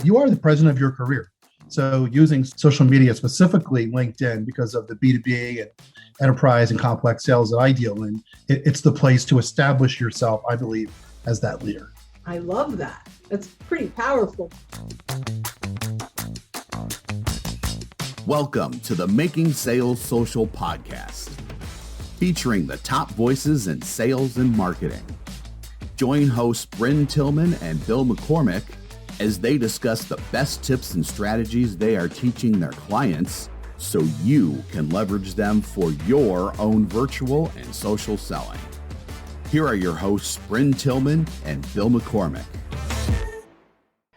You are the president of your career. So using social media, specifically LinkedIn, because of the B2B and enterprise and complex sales that I deal in, it's the place to establish yourself, I believe, as that leader. I love that. That's pretty powerful. Welcome to the Making Sales Social podcast, featuring the top voices in sales and marketing. Join hosts Bryn Tillman and Bill McCormick as they discuss the best tips and strategies they are teaching their clients so you can leverage them for your own virtual and social selling. Here are your hosts, Bryn Tillman and Bill McCormick.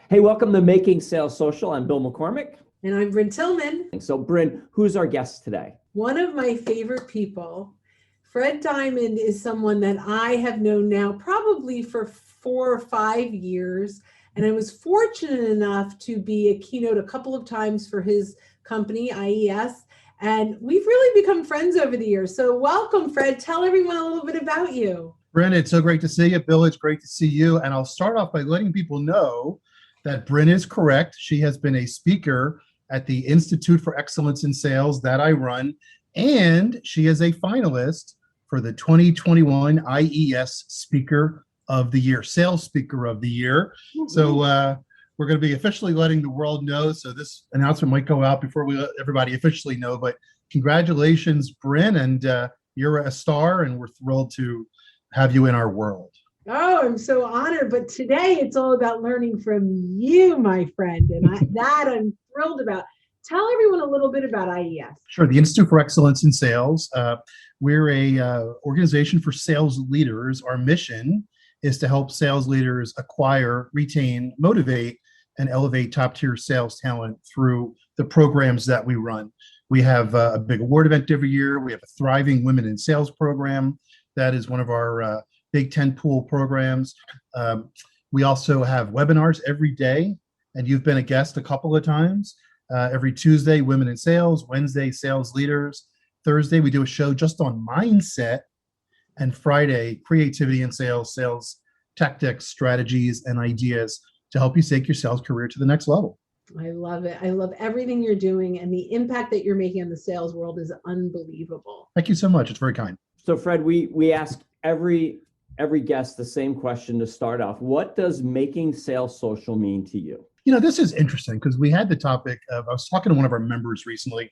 Hey, welcome to Making Sales Social. I'm Bill McCormick. And I'm Bryn Tillman. So, Bryn, who's our guest today? One of my favorite people. Fred Diamond is someone that I have known now probably for 4 or 5 years. And I was fortunate enough to be a keynote a couple of times for his company, IES. And we've really become friends over the years. So welcome, Fred. Tell everyone a little bit about you. Bryn, it's so great to see you. Bill, it's great to see you. And I'll start off by letting people know that Bryn is correct. She has been a speaker at the Institute for Excellence in Sales that I run. And she is a finalist for the 2021 IES Speaker of the Year, Sales Speaker of the Year. Mm-hmm. So we're going to be officially letting the world know. So this announcement might go out before we let everybody officially know. But congratulations, Bryn, and you're a star, and we're thrilled to have you in our world. Oh, I'm so honored. But today it's all about learning from you, my friend, and I'm thrilled about. Tell everyone a little bit about IES. Sure. The Institute for Excellence in Sales. We're a organization for sales leaders. Our mission is to help sales leaders acquire, retain, motivate, and elevate top-tier sales talent through the programs that we run. We have a big award event every year. We have a thriving Women in Sales program. That is one of our big 10 pool programs. We also have webinars every day, and you've been a guest a couple of times. Every Tuesday, Women in Sales. Wednesday, Sales Leaders. Thursday, we do a show just on mindset. And Friday, creativity in sales, sales tactics, strategies, and ideas to help you take your sales career to the next level. I love it. I love everything you're doing, and the impact that you're making in the sales world is unbelievable. Thank you so much. It's very kind. So, Fred, we ask every guest the same question to start off. What does making sales social mean to you? You know, this is interesting because we had the topic of, I was talking to one of our members recently,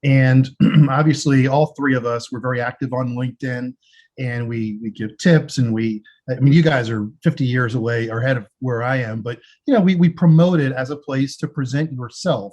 and obviously all three of us were very active on LinkedIn, and we give tips, and you guys are 50 years away or ahead of where I am, but we promote it as a place to present yourself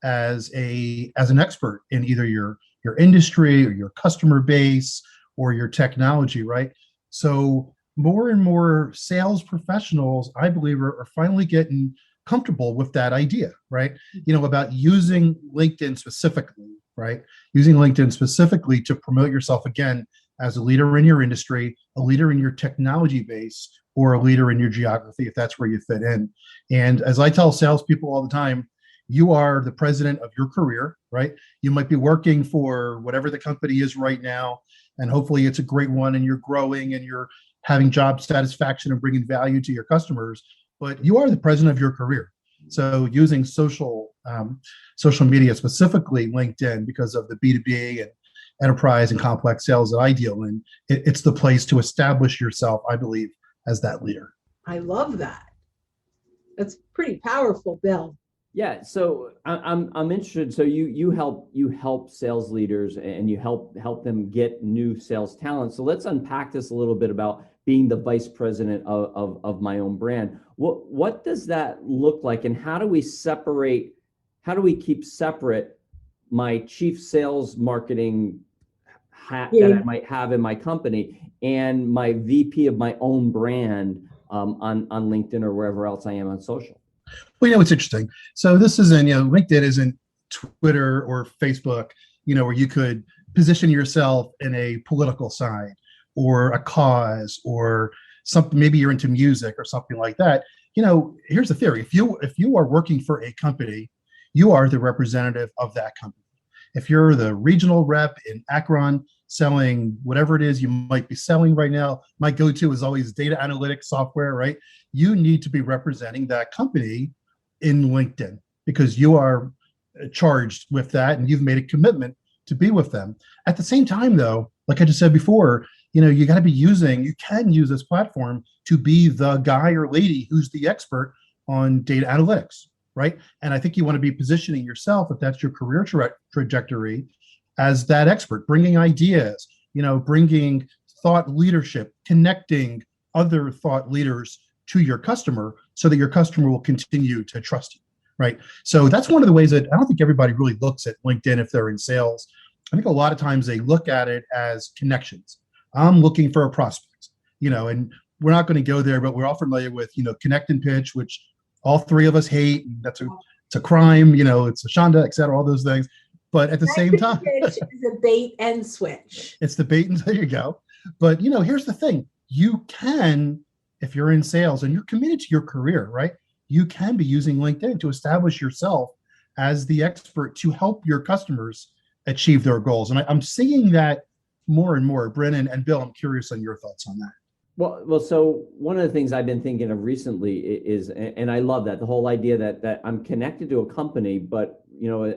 as an expert in either your industry or your customer base or your technology, right? So more and more sales professionals, I believe, are finally getting comfortable with that idea, right? About using LinkedIn specifically, right? Using LinkedIn specifically to promote yourself again as a leader in your industry, a leader in your technology base, or a leader in your geography, if that's where you fit in. And as I tell salespeople all the time, you are the president of your career, right? You might be working for whatever the company is right now, and hopefully it's a great one and you're growing and you're having job satisfaction and bringing value to your customers, but you are the president of your career. So using social media, specifically LinkedIn, because of the B2B and enterprise and complex sales that I deal in, it's the place to establish yourself, I believe, as that leader. I love that. That's pretty powerful, Bill. Yeah. So I'm interested. So you help sales leaders and you help them get new sales talent. So let's unpack this a little bit about being the vice president of my own brand. What does that look like, and how do we keep separate my chief sales marketing hat that I might have in my company and my VP of my own brand on LinkedIn or wherever else I am on social? Well, it's interesting. So this isn't, LinkedIn isn't Twitter or Facebook, where you could position yourself in a political side or a cause or something. Maybe you're into music or something like that. Here's the theory. If you are working for a company, you are the representative of that company. If you're the regional rep in Akron selling whatever it is you might be selling right now, my go-to is always data analytics software, right? You need to be representing that company in LinkedIn because you are charged with that and you've made a commitment to be with them. At the same time, though, like I just said before, you can use this platform to be the guy or lady who's the expert on data analytics, right? And I think you want to be positioning yourself, if that's your career trajectory, as that expert, bringing ideas, bringing thought leadership, connecting other thought leaders to your customer so that your customer will continue to trust you, right? So that's one of the ways that I don't think everybody really looks at LinkedIn if they're in sales. I think a lot of times they look at it as connections. I'm looking for a prospect, and we're not going to go there, but we're all familiar with, connect and pitch, which all three of us hate. It's a crime, it's a Shonda, et cetera, all those things. But at the same time, pitch is a bait and switch. It's the bait and there you go. But, here's the thing. You can, if you're in sales and you're committed to your career, right? You can be using LinkedIn to establish yourself as the expert to help your customers achieve their goals. And I'm seeing that more and more. Brennan and Bill, I'm curious on your thoughts on that. Well, so one of the things I've been thinking of recently is, and I love that, the whole idea that I'm connected to a company, but,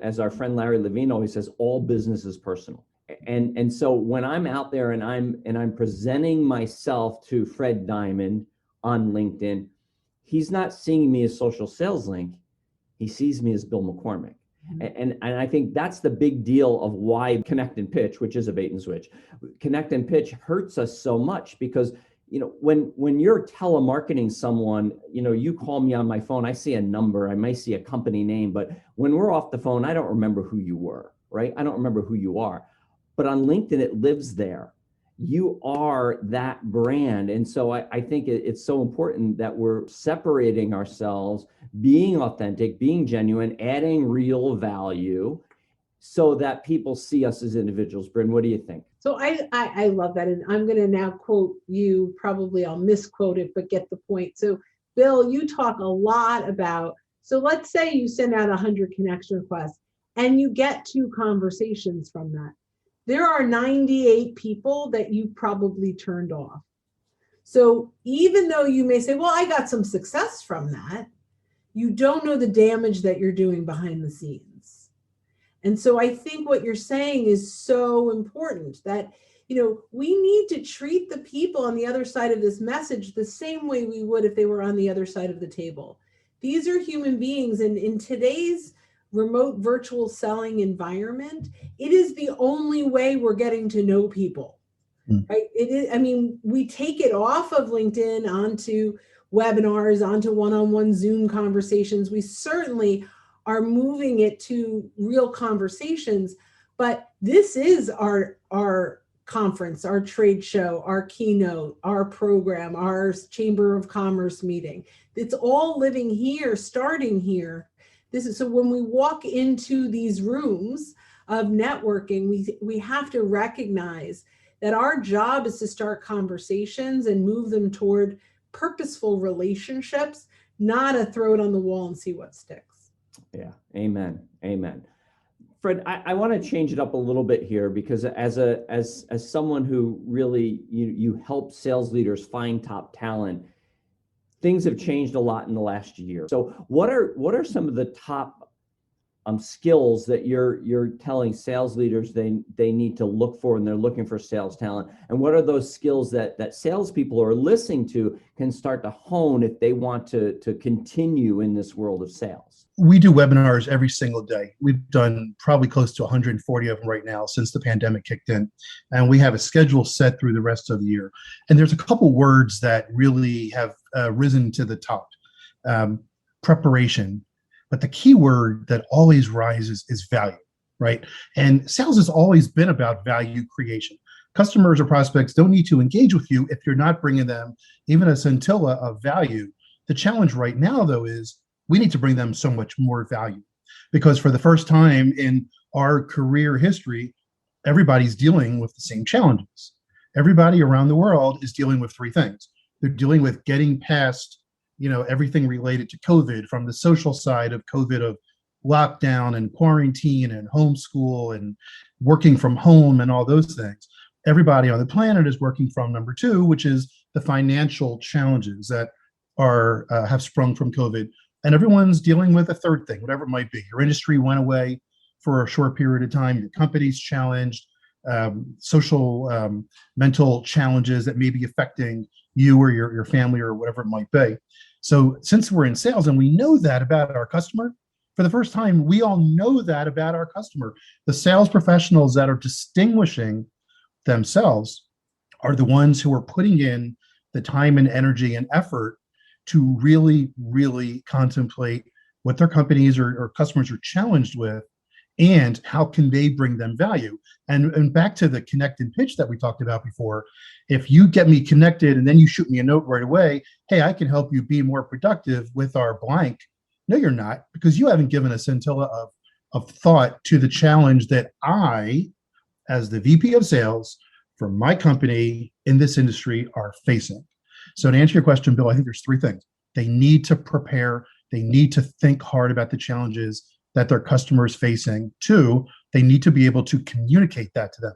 as our friend Larry Levine always says, all business is personal. And so when I'm out there and I'm presenting myself to Fred Diamond on LinkedIn, he's not seeing me as Social Sales Link. He sees me as Bill McCormick. And I think that's the big deal of why Connect and Pitch, which is a bait and switch, Connect and Pitch hurts us so much because, when you're telemarketing someone, you call me on my phone, I see a number, I might see a company name, but when we're off the phone, I don't remember who you were, right? I don't remember who you are. But on LinkedIn, it lives there. You are that brand. And so I think it's so important that we're separating ourselves, being authentic, being genuine, adding real value so that people see us as individuals. Bryn, what do you think? So I love that. And I'm going to now quote you. Probably I'll misquote it, but get the point. So Bill, you talk a lot about, so let's say you send out 100 connection requests and you get 2 conversations from that. There are 98 people that you probably turned off. So even though you may say, well, I got some success from that, you don't know the damage that you're doing behind the scenes. And so I think what you're saying is so important that, we need to treat the people on the other side of this message the same way we would if they were on the other side of the table. These are human beings. And in today's remote virtual selling environment, it is the only way we're getting to know people, right? It is, we take it off of LinkedIn onto webinars, onto one-on-one Zoom conversations. We certainly are moving it to real conversations, but this is our conference, our trade show, our keynote, our program, our Chamber of Commerce meeting. It's all living here, starting here. So when we walk into these rooms of networking, we have to recognize that our job is to start conversations and move them toward purposeful relationships, not a throw it on the wall and see what sticks. Yeah. Amen. Fred, I want to change it up a little bit here because as someone who really you help sales leaders find top talent, things have changed a lot in the last year. So what are some of the top skills that you're telling sales leaders they need to look for when they're looking for sales talent? And what are those skills that salespeople are listening to can start to hone if they want to continue in this world of sales? We do webinars every single day. We've done probably close to 140 of them right now since the pandemic kicked in. And we have a schedule set through the rest of the year. And there's a couple words that really have risen to the top. Preparation. But the key word that always rises is value, right? And sales has always been about value creation. Customers or prospects don't need to engage with you if you're not bringing them even a scintilla of value. The challenge right now, though, is we need to bring them so much more value because for the first time in our career history, everybody's dealing with the same challenges. Everybody around the world is dealing with 3 things. They're dealing with getting past, everything related to COVID, from the social side of COVID, of lockdown and quarantine and homeschool and working from home and all those things. Everybody on the planet is working from number 2, which is the financial challenges that have sprung from COVID. and everyone's dealing with a third thing, whatever it might be. Your industry went away for a short period of time. Your company's challenged, social, mental challenges that may be affecting you or your family or whatever it might be. So since we're in sales and we know that about our customer, for the first time, we all know that about our customer. The sales professionals that are distinguishing themselves are the ones who are putting in the time and energy and effort to really, really contemplate what their companies or customers are challenged with and how can they bring them value. And back to the connect and pitch that we talked about before, if you get me connected and then you shoot me a note right away, hey, I can help you be more productive with our blank. No, you're not, because you haven't given a scintilla of thought to the challenge that I, as the VP of sales for my company in this industry, are facing. So to answer your question, Bill, I think there's three things. They need to prepare. They need to think hard about the challenges that their customers facing. Two, they need to be able to communicate that to them,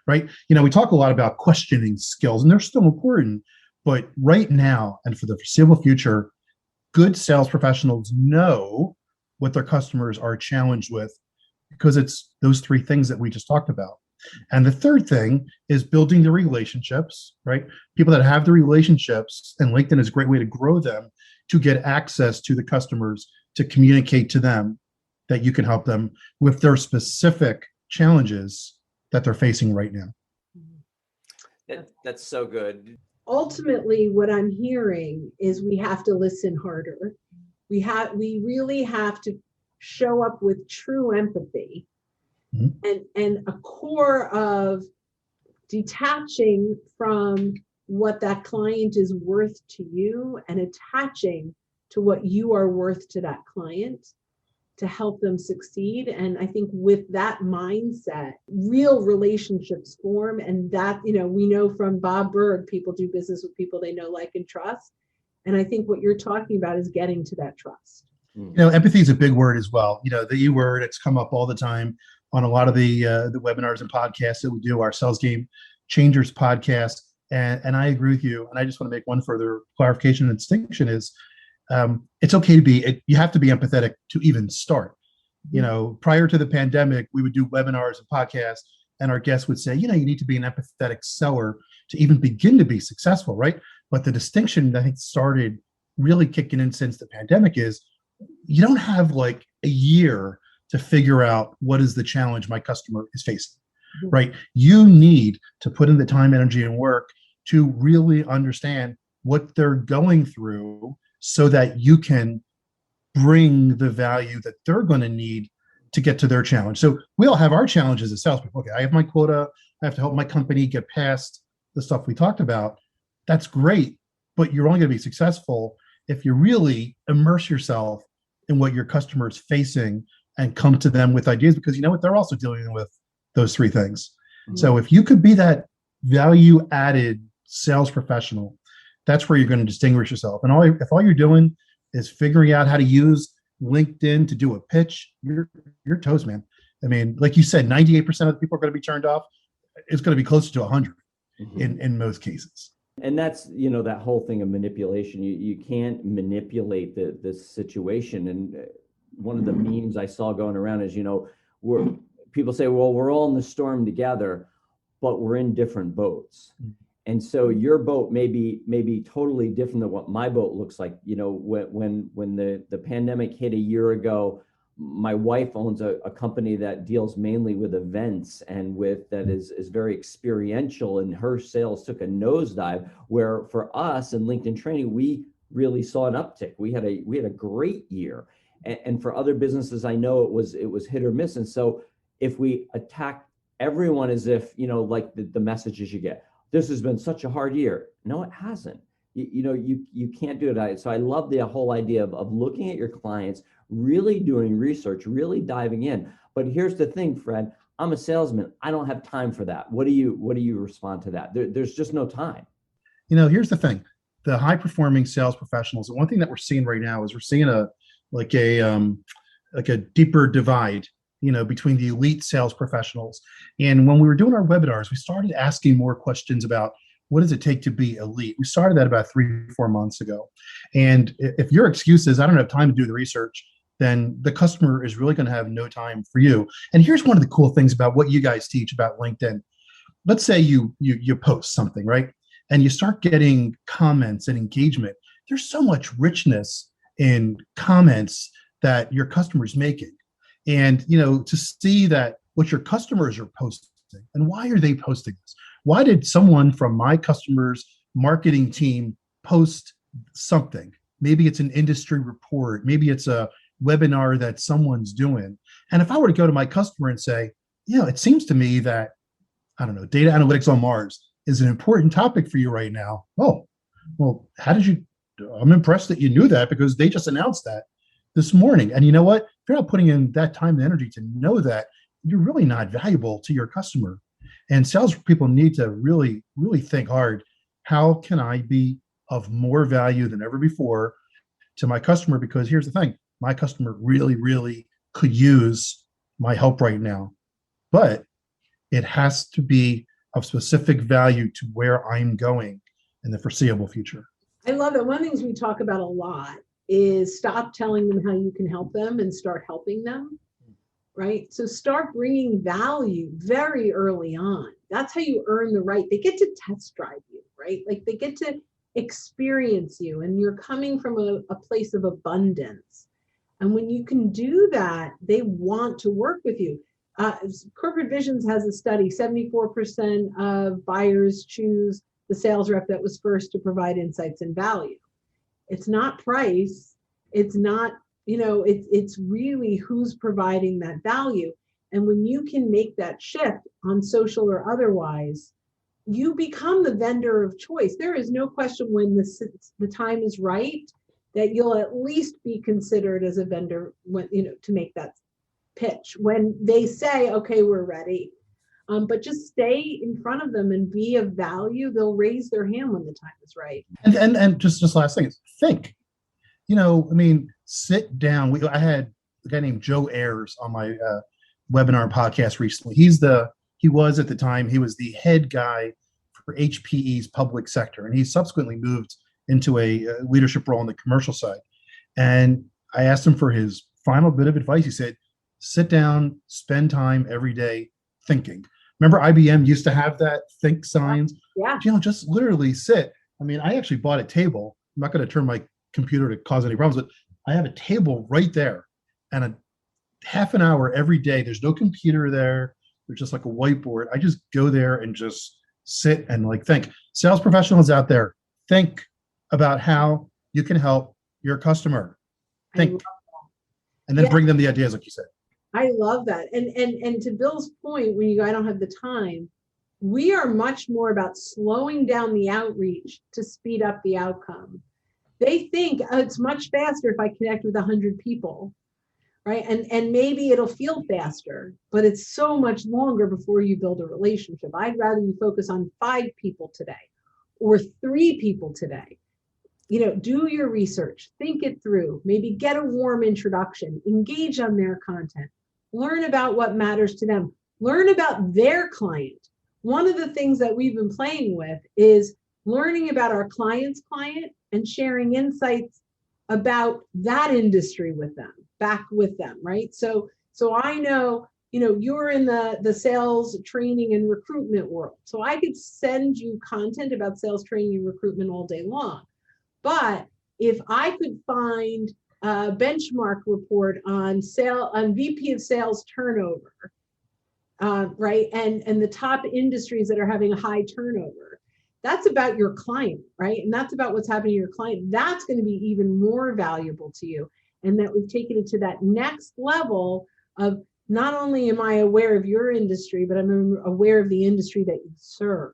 right? We talk a lot about questioning skills, and they're still important, but right now and for the foreseeable future, good sales professionals know what their customers are challenged with because it's those three things that we just talked about. And the third thing is building the relationships, right? People that have the relationships, and LinkedIn is a great way to grow them, to get access to the customers, to communicate to them that you can help them with their specific challenges that they're facing right now. That's so good. Ultimately, what I'm hearing is we have to listen harder. We really have to show up with true empathy. And a core of detaching from what that client is worth to you and attaching to what you are worth to that client to help them succeed. And I think with that mindset, real relationships form. And that, we know from Bob Berg, people do business with people they know, like, and trust. And I think what you're talking about is getting to that trust. Empathy is a big word as well. The E word, it's come up all the time on a lot of the webinars and podcasts that we do, our Sales Game Changers podcast. And I agree with you. And I just want to make one further clarification and distinction is it's okay to you have to be empathetic to even start. Prior to the pandemic, we would do webinars and podcasts, and our guests would say, you need to be an empathetic seller to even begin to be successful, right? But the distinction that I think started really kicking in since the pandemic is you don't have like a year to figure out what is the challenge my customer is facing, right? You need to put in the time, energy, and work to really understand what they're going through so that you can bring the value that they're going to need to get to their challenge. So we all have our challenges as salespeople. Okay, I have my quota. I have to help my company get past the stuff we talked about. That's great, but you're only going to be successful if you really immerse yourself in what your customer is facing and come to them with ideas, because you know what, they're also dealing with those three things. So if you could be that value added sales professional, that's where you're going to distinguish yourself. And if all you're doing is figuring out how to use LinkedIn to do a pitch, you're toast, man. I mean, like you said, 98% of the people are going to be turned off. It's going to be closer to 100 in most cases. And that's, that whole thing of manipulation. You can't manipulate this situation. And one of the memes I saw going around is, people say, well, we're all in the storm together, but we're in different boats. And so your boat may be totally different than what my boat looks like. When the pandemic hit a year ago, my wife owns a company that deals mainly with events and that is very experiential, and her sales took a nosedive, where for us in LinkedIn training, we really saw an uptick. We had a great year. And for other businesses, I know it was hit or miss. And so if we attack everyone as if, like the messages you get, this has been such a hard year. No, it hasn't. You can't do it. So I love the whole idea of looking at your clients, really doing research, really diving in. But here's the thing, Fred, I'm a salesman. I don't have time for that. What do you respond to that? There's just no time. Here's the thing. The high performing sales professionals, the one thing that we're seeing right now is we're seeing a deeper divide, between the elite sales professionals. And when we were doing our webinars, we started asking more questions about what does it take to be elite? We started that about 3-4 months ago. And if your excuse is, I don't have time to do the research, then the customer is really going to have no time for you. And here's one of the cool things about what you guys teach about LinkedIn. Let's say you post something, right? And you start getting comments and engagement. There's so much richness in comments that your customers making. And, to see that what your customers are posting and why are they posting this? Why did someone from my customer's marketing team post something? Maybe it's an industry report. Maybe it's a webinar that someone's doing. And if I were to go to my customer and say, it seems to me that, I don't know, data analytics on Mars is an important topic for you right now. Oh, well, I'm impressed that you knew that because they just announced that this morning. And you know what? If you're not putting in that time and energy to know that, you're really not valuable to your customer. And salespeople need to really, really think hard. How can I be of more value than ever before to my customer? Because here's the thing, my customer really, really could use my help right now. But it has to be of specific value to where I'm going in the foreseeable future. I love it. One of the things we talk about a lot is stop telling them how you can help them and start helping them, right? So start bringing value very early on. That's how you earn the right. They get to test drive you, right? Like they get to experience you, and you're coming from a place of abundance. And when you can do that, they want to work with you. Corporate Visions has a study, 74% of buyers choose the sales rep that was first to provide insights and value. It's not price. It's not, it's really who's providing that value. And when you can make that shift on social or otherwise, you become the vendor of choice. There is no question when the time is right that you'll at least be considered as a vendor when, to make that pitch. When they say, okay, we're ready. But just stay in front of them and be of value. They'll raise their hand when the time is right. And just last thing is think. Sit down. I had a guy named Joe Ayers on my webinar podcast recently. He was at the time, he was the head guy for HPE's public sector, and he subsequently moved into a leadership role on the commercial side. And I asked him for his final bit of advice. He said, sit down, spend time every day thinking. Remember IBM used to have that think signs? Yeah. Just literally sit. I actually bought a table. I'm not going to turn my computer to cause any problems, but I have a table right there and a half an hour every day. There's no computer there. There's just like a whiteboard. I just go there and just sit and think. Sales professionals out there, think about how you can help your customer. Think. And then bring them the ideas, like you said. I love that. And to Bill's point, when you go, I don't have the time, we are much more about slowing down the outreach to speed up the outcome. They think it's much faster if I connect with 100 people, right? And maybe it'll feel faster, but it's so much longer before you build a relationship. I'd rather you focus on 5 people today or 3 people today. Do your research, think it through, maybe get a warm introduction, engage on their content, learn about what matters to them, learn about their client. One of the things that we've been playing with is learning about our client's client and sharing insights about that industry with them, back with them, right? So I know, you're in the sales training and recruitment world. So I could send you content about sales training and recruitment all day long. But if I could find a benchmark report on VP of sales turnover, right, and the top industries that are having a high turnover, that's about your client, right? And that's about what's happening to your client. That's going to be even more valuable to you. And that we've taken it to that next level of not only am I aware of your industry, but I'm aware of the industry that you serve.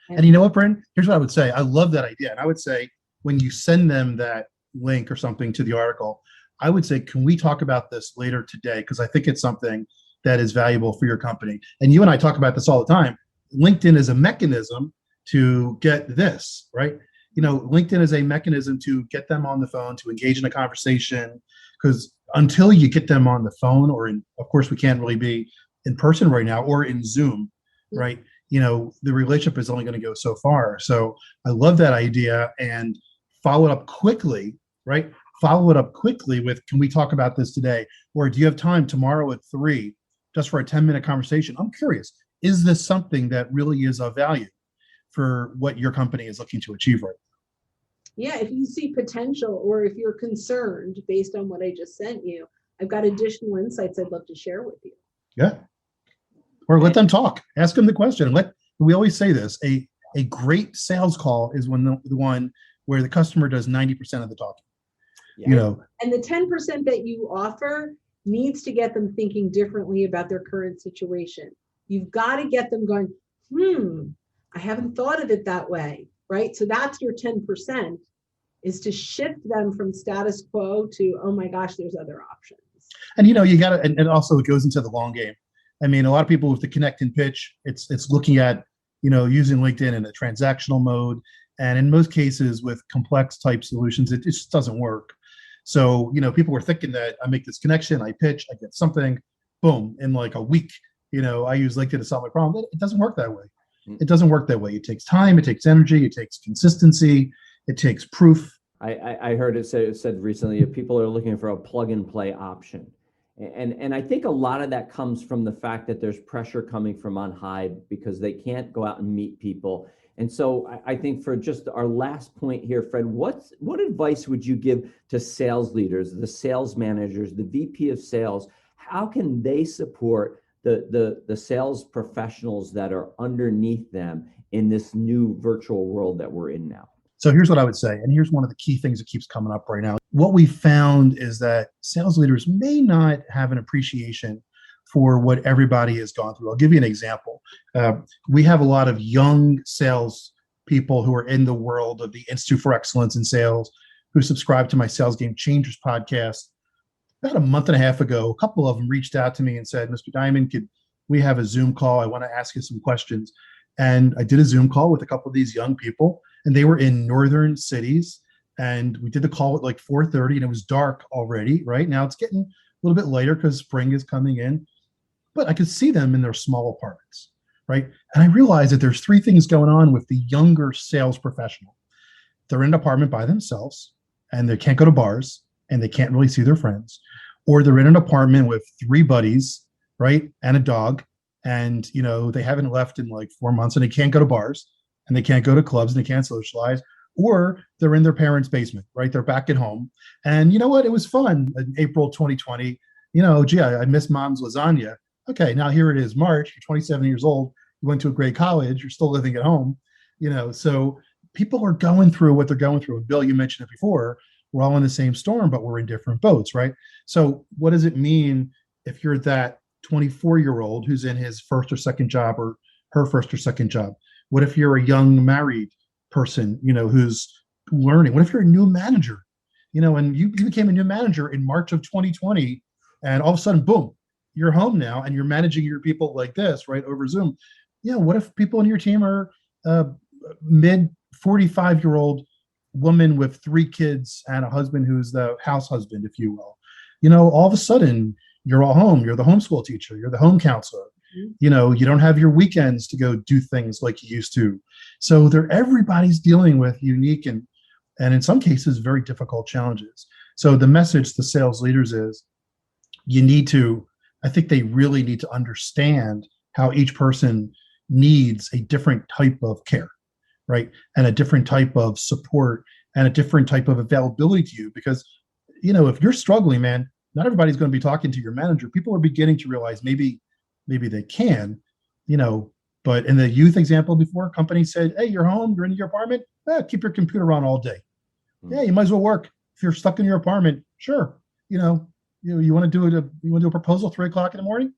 And you know what, Bryn? Here's what I would say. I love that idea. And I would say, when you send them that link or something to the article, I would say, can we talk about this later today? Because I think it's something that is valuable for your company. And you and I talk about this all the time. LinkedIn is a mechanism to get this, right? LinkedIn is a mechanism to get them on the phone, to engage in a conversation, because until you get them on the phone, of course, we can't really be in person right now or in Zoom, right? the relationship is only going to go so far. So I love that idea, and follow it up quickly, right? Follow it up quickly with, can we talk about this today? Or do you have time tomorrow at 3 just for a 10-minute conversation? I'm curious, is this something that really is of value for what your company is looking to achieve right now? Yeah, if you see potential, or if you're concerned based on what I just sent you, I've got additional insights I'd love to share with you. Yeah. Or let them talk. Ask them the question. We always say this, a great sales call is when the one where the customer does 90% of the talking. Yeah. And the 10% that you offer needs to get them thinking differently about their current situation. You've got to get them going, I haven't thought of it that way, right? So that's your 10%, is to shift them from status quo to, oh my gosh, there's other options. And you got to, and also it goes into the long game. I mean, a lot of people with the connect and pitch, it's looking at, using LinkedIn in a transactional mode. And in most cases with complex type solutions, it just doesn't work. So, people were thinking that I make this connection, I pitch, I get something, boom, in like a week, I use LinkedIn to solve my problem. It doesn't work that way. It doesn't work that way. It takes time, it takes energy, it takes consistency, it takes proof. I heard it said recently, if people are looking for a plug and play option. And I think a lot of that comes from the fact that there's pressure coming from on high because they can't go out and meet people. And so I think for just our last point here, Fred, what advice would you give to sales leaders, the sales managers, the VP of sales? How can they support the sales professionals that are underneath them in this new virtual world that we're in now? So here's what I would say, and here's one of the key things that keeps coming up right now. What we found is that sales leaders may not have an appreciation for what everybody has gone through. I'll give you an example. We have a lot of young sales people who are in the world of the Institute for Excellence in Sales, who subscribe to my Sales Game Changers podcast. About a month and a half ago, a couple of them reached out to me and said, Mr. Diamond, could we have a Zoom call? I want to ask you some questions. And I did a Zoom call with a couple of these young people, and they were in northern cities. And we did the call at like 4:30, and it was dark already, right? Now it's getting a little bit later because spring is coming in. But I could see them in their small apartments, right? And I realized that there's 3 things going on with the younger sales professional. They're in an apartment by themselves, and they can't go to bars, and they can't really see their friends. Or they're in an apartment with 3 buddies, right? And a dog. And, they haven't left in like 4 months, and they can't go to bars, and they can't go to clubs, and they can't socialize. Or they're in their parents' basement, right? They're back at home. And you know what? It was fun in April 2020. I miss mom's lasagna. Okay, now here it is, March, you're 27 years old, you went to a great college, you're still living at home, so people are going through what they're going through. And Bill, you mentioned it before, we're all in the same storm, but we're in different boats, right? So what does it mean if you're that 24-year-old who's in his first or second job, or her first or second job? What if you're a young married person, who's learning? What if you're a new manager, and you became a new manager in March of 2020, and all of a sudden, boom, you're home now and you're managing your people like this, right, over Zoom. What if people in your team are mid 45-year-old woman with 3 kids and a husband who's the house husband, if you will? All of a sudden you're all home. You're the homeschool teacher. You're the home counselor. You don't have your weekends to go do things like you used to. So everybody's dealing with unique and in some cases very difficult challenges. So the message to sales leaders is I think they really need to understand how each person needs a different type of care, right? And a different type of support and a different type of availability to you. Because, if you're struggling, man, not everybody's going to be talking to your manager. People are beginning to realize maybe they can, but in the youth example before, companies said, hey, you're home, you're in your apartment, keep your computer on all day. Yeah, you might as well work. If you're stuck in your apartment, sure. You want to do a proposal 3:00 in the morning?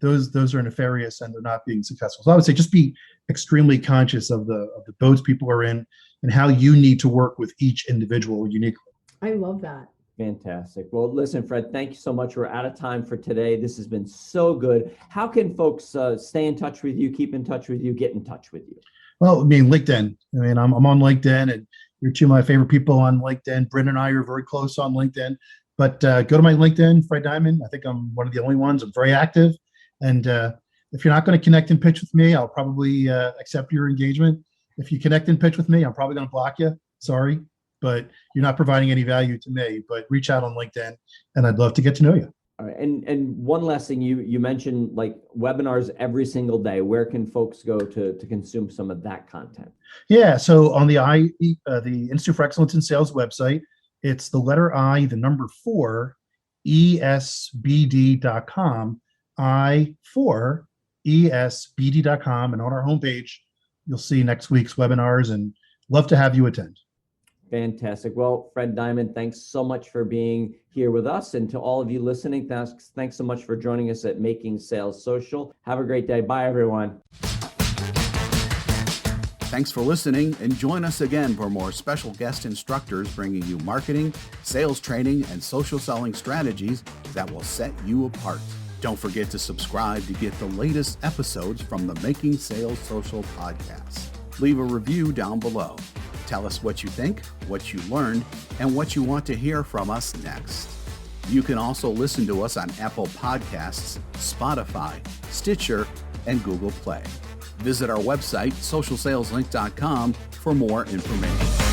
Those are nefarious, and they're not being successful. So I would say just be extremely conscious of the boats people are in and how you need to work with each individual uniquely. I love that. Fantastic. Well, listen, Fred, thank you so much. We're out of time for today. This has been so good. How can folks stay in touch with you, keep in touch with you, get in touch with you? Well, LinkedIn. I'm on LinkedIn, and you're 2 of my favorite people on LinkedIn. Bryn and I are very close on LinkedIn. But go to my LinkedIn, Fred Diamond. I think I'm one of the only ones. I'm very active. And If you're not going to connect and pitch with me, I'll probably accept your engagement. If you connect and pitch with me, I'm probably going to block you. Sorry, but you're not providing any value to me. But reach out on LinkedIn, and I'd love to get to know you. All right. And one last thing, you mentioned like webinars every single day. Where can folks go to consume some of that content? Yeah, so on the Institute for Excellence in Sales website, it's the letter I, the number 4, esbd.com, I4 esbd.com, and on our homepage, you'll see next week's webinars, and love to have you attend. Fantastic. Well, Fred Diamond, thanks so much for being here with us. And to all of you listening, thanks so much for joining us at Making Sales Social. Have a great day. Bye, everyone. Thanks for listening, and join us again for more special guest instructors bringing you marketing, sales training, and social selling strategies that will set you apart. Don't forget to subscribe to get the latest episodes from the Making Sales Social podcast. Leave a review down below. Tell us what you think, what you learned, and what you want to hear from us next. You can also listen to us on Apple Podcasts, Spotify, Stitcher, and Google Play. Visit our website, socialsaleslink.com, for more information.